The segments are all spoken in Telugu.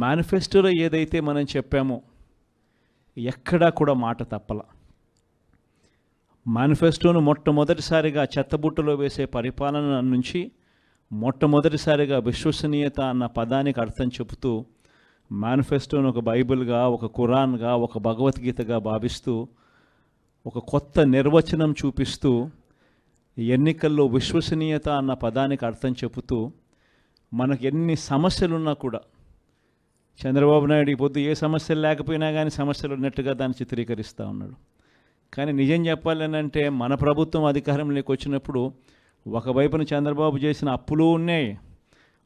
మేనిఫెస్టోలో ఏదైతే మనం చెప్పామో ఎక్కడా కూడా మాట తప్పల. మేనిఫెస్టోను మొట్టమొదటిసారిగా చెత్తబుట్టలో వేసే పరిపాలన నుంచి మొట్టమొదటిసారిగా విశ్వసనీయత అన్న పదానికి అర్థం చెబుతూ మేనిఫెస్టోను ఒక బైబిల్గా, ఒక ఖురాన్గా, ఒక భగవద్గీతగా భావిస్తూ ఒక కొత్త నిర్వచనం చూపిస్తూ ఎన్నికల్లో విశ్వసనీయత అన్న పదానికి అర్థం చెబుతూ మనకు ఎన్ని సమస్యలున్నా కూడా చంద్రబాబు నాయుడు ఈ పొద్దు ఏ సమస్యలు లేకపోయినా కానీ సమస్యలు ఉన్నట్టుగా దాన్ని చిత్రీకరిస్తూ ఉన్నాడు. కానీ నిజం చెప్పాలనంటే మన ప్రభుత్వం అధికారంలోకి వచ్చినప్పుడు ఒకవైపున చంద్రబాబు చేసిన అప్పులు ఉన్నాయి,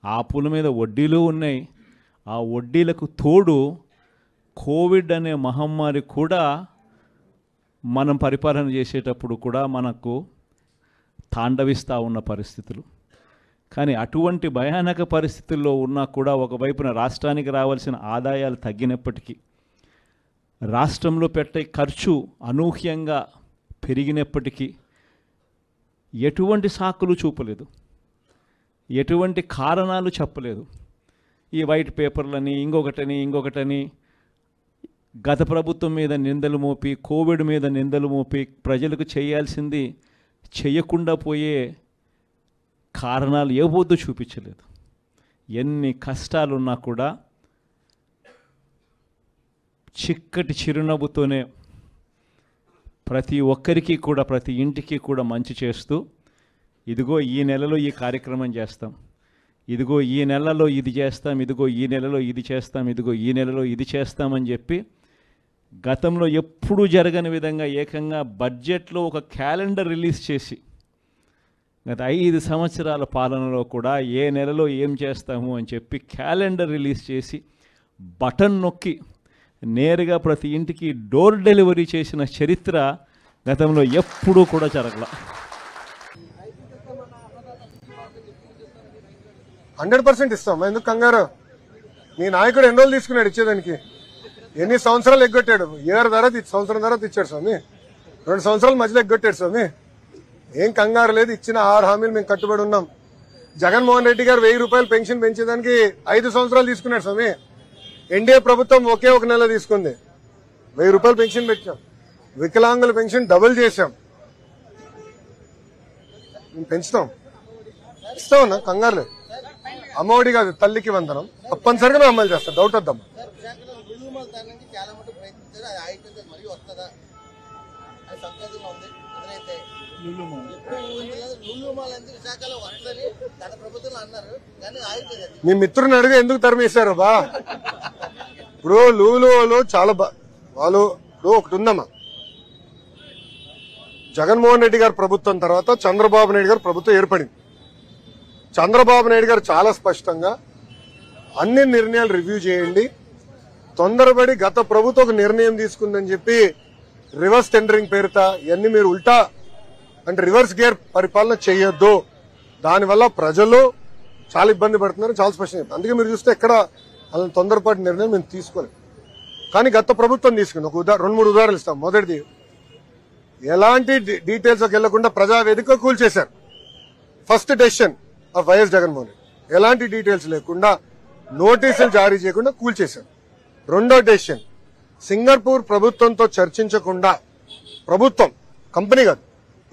ఆ అప్పుల మీద వడ్డీలు ఉన్నాయి, ఆ వడ్డీలకు తోడు కోవిడ్ అనే మహమ్మారి కూడా మనం పరిపాలన చేసేటప్పుడు కూడా మనకు తాండవిస్తూ ఉన్న పరిస్థితులు. కానీ అటువంటి భయానక పరిస్థితుల్లో ఉన్నా కూడా ఒకవైపున రాష్ట్రానికి రావాల్సిన ఆదాయాలు తగ్గినప్పటికీ, రాష్ట్రంలో పెట్టే ఖర్చు అనూహ్యంగా పెరిగినప్పటికీ ఎటువంటి సాకులు చూపలేదు, ఎటువంటి కారణాలు చెప్పలేదు. ఈ వైట్ పేపర్లని ఇంకొకటని గత ప్రభుత్వం మీద నిందలు మోపి, కోవిడ్ మీద నిందలు మోపి ప్రజలకు చేయాల్సింది చేయకుండా పోయే కారణాలు ఏ పొద్దు చూపించలేదు. ఎన్ని కష్టాలున్నా కూడా చిక్కటి చిరునవ్వుతోనే ప్రతి ఒక్కరికి కూడా, ప్రతి ఇంటికి కూడా మంచి చేస్తూ, ఇదిగో ఈ నెలలో ఈ కార్యక్రమం చేస్తాం, ఇదిగో ఈ నెలలో ఇది చేస్తాం, ఇదిగో ఈ నెలలో ఇది చేస్తాం, ఇదిగో ఈ నెలలో ఇది చేస్తామని చెప్పి గతంలో ఎప్పుడూ జరగని విధంగా ఏకంగా బడ్జెట్లో ఒక క్యాలెండర్ రిలీజ్ చేసి గత 5 సంవత్సరాల పాలనలో కూడా ఏ నెలలో ఏం చేస్తాము అని చెప్పి క్యాలెండర్ రిలీజ్ చేసి బటన్ నొక్కి నేరుగా ప్రతి ఇంటికి డోర్ డెలివరీ చేసిన చరిత్ర గతంలో ఎప్పుడూ కూడా జరగల. 100% ఇస్తాం. ఎందుకు కంగారు? మీ నాయకుడు ఎన్ని రోజులు తీసుకున్నాడు ఇచ్చేదానికి? ఎన్ని సంవత్సరాలు ఎగ్గొట్టాడు? ఏడు తర్వాత సంవత్సరం తర్వాత ఇచ్చాడు స్వామి, 2 సంవత్సరాల మధ్యలో ఎగ్గొట్టాడు స్వామి. ఏం కంగారు లేదు, ఇచ్చిన 6 హామీలు మేము కట్టుబడి ఉన్నాం. జగన్మోహన్ రెడ్డి గారు 1000 రూపాయలు పెన్షన్ పెంచేదానికి 5 సంవత్సరాలు తీసుకున్నాడు స్వామి. ఎన్డీఏ ప్రభుత్వం ఒకే ఒక నెల తీసుకుంది, 1000 రూపాయలు పెన్షన్ పెట్టాం. వికలాంగుల పెన్షన్ డబుల్ చేశాం. మేము పెంచుతాం, ఇస్తామన్నా, కంగారు లేదు. అమ్మఒడి కాదు, తల్లికి వందనం తప్పనిసరిగా మేము అమలు చేస్తాం, డౌట్ వద్దాం. మీ మిత్రుని అడిగి ఎందుకు తరిమేశారు బా? ఇప్పుడు లూలులో చాలా వాళ్ళు ఒకటి ఉందమ్మా, జగన్మోహన్ రెడ్డి గారి ప్రభుత్వం తర్వాత చంద్రబాబు నాయుడు గారు ప్రభుత్వం ఏర్పడింది. చంద్రబాబు నాయుడు గారు చాలా స్పష్టంగా అన్ని నిర్ణయాలు రివ్యూ చేయండి, తొందరపడి గత ప్రభుత్వం ఒక నిర్ణయం తీసుకుందని చెప్పి రివర్స్ టెండరింగ్ పేరుత ఇవన్నీ మీరు ఉల్టా అంటే రివర్స్ గేర్ పరిపాలన చేయొద్దు, దానివల్ల ప్రజలు చాలా ఇబ్బంది పడుతున్నారు, చాలా స్పష్టంగా. అందుకే మీరు చూస్తే ఎక్కడ అలా తొందరపాటు నిర్ణయం మేము తీసుకోలేదు. కానీ గత ప్రభుత్వం తీసుకుంది. ఒక 2-3 ఉదాహరణలు ఇస్తాం. మొదటిది, ఎలాంటి డీటెయిల్స్కి వెళ్లకుండా ప్రజావేదిక కూల్చేశారు. First decision of YS Jaganmohan Reddy, ఎలాంటి డీటెయిల్స్ లేకుండా నోటీసులు జారీ చేయకుండా కూల్చేశారు. రెండో డెసిషన్, సింగపూర్ ప్రభుత్వంతో చర్చించకుండా, ప్రభుత్వం కంపెనీ కాదు,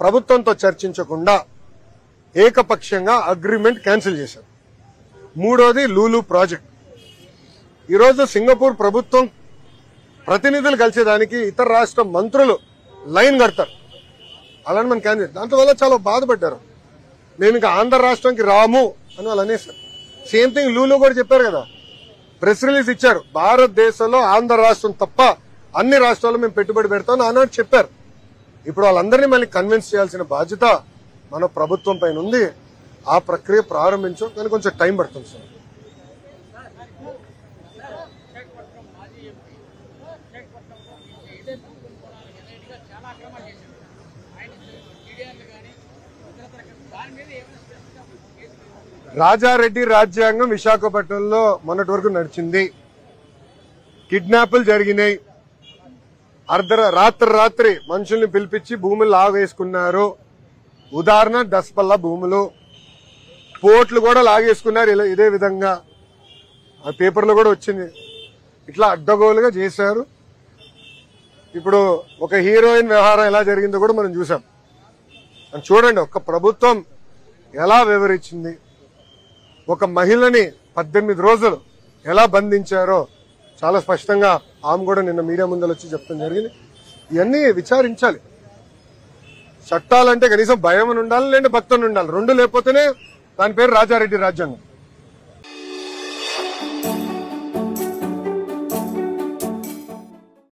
ప్రభుత్వంతో చర్చించకుండా ఏకపక్షంగా అగ్రిమెంట్ క్యాన్సిల్ చేశారు. మూడోది లూలు ప్రాజెక్ట్. ఈరోజు సింగపూర్ ప్రభుత్వం ప్రతినిధులు కలిసేదానికి ఇతర రాష్ట్ర మంత్రులు లైన్ కడతారు, అలానే మనం క్యాన్సిల్. దాంట్లో చాలా బాధపడ్డారు. మేము ఇంకా ఆంధ్ర రాష్ట్రానికి రాము అని వాళ్ళు అనేసారు. సేమ్ థింగ్ లూలు కూడా చెప్పారు కదా, ప్రెస్ రిలీజ్ ఇచ్చారు, భారతదేశంలో ఆంధ్ర రాష్ట్రం తప్ప అన్ని రాష్ట్రాల్లో మేము పెట్టుబడి పెడతామని ఆనాడు చెప్పారు. ఇప్పుడు వాళ్ళందరినీ మళ్ళీ కన్విన్స్ చేయాల్సిన బాధ్యత మన ప్రభుత్వం పైన ఉంది. ఆ ప్రక్రియ ప్రారంభించాం, కానీ కొంచెం టైం పడుతుంది సార్. రాజారెడ్డి రాజ్యాంగం విశాఖపట్నంలో మొన్నటి వరకు నడిచింది. కిడ్నాపులు జరిగినాయి, రాత్రి మనుషుల్ని పిలిపించి భూములు లాగేసుకున్నారు. ఉదాహరణ దస్పల్లా భూములు, పోర్ట్లు కూడా లాగేసుకున్నారు. ఇదే విధంగా ఆ పేపర్లో కూడా వచ్చింది. ఇట్లా అడ్డగోలుగా చేశారు. ఇప్పుడు ఒక హీరోయిన్ వ్యవహారం ఎలా జరిగిందో కూడా మనం చూసాం. చూడండి ఒక్క ప్రభుత్వం ఎలా వివరించింది, ఒక మహిళని 18 రోజులు ఎలా బంధించారో చాలా స్పష్టంగా ఆమె కూడా నిన్న మీడియా ముందర వచ్చి చెప్తాం జరిగింది. ఇవన్నీ విచారించాలి. చట్టాలంటే కనీసం భయం ఉండాలి, లేదంటే భక్తుని ఉండాలి. రెండు లేకపోతేనే దాని పేరు రాజారెడ్డి రాజ్యాంగం.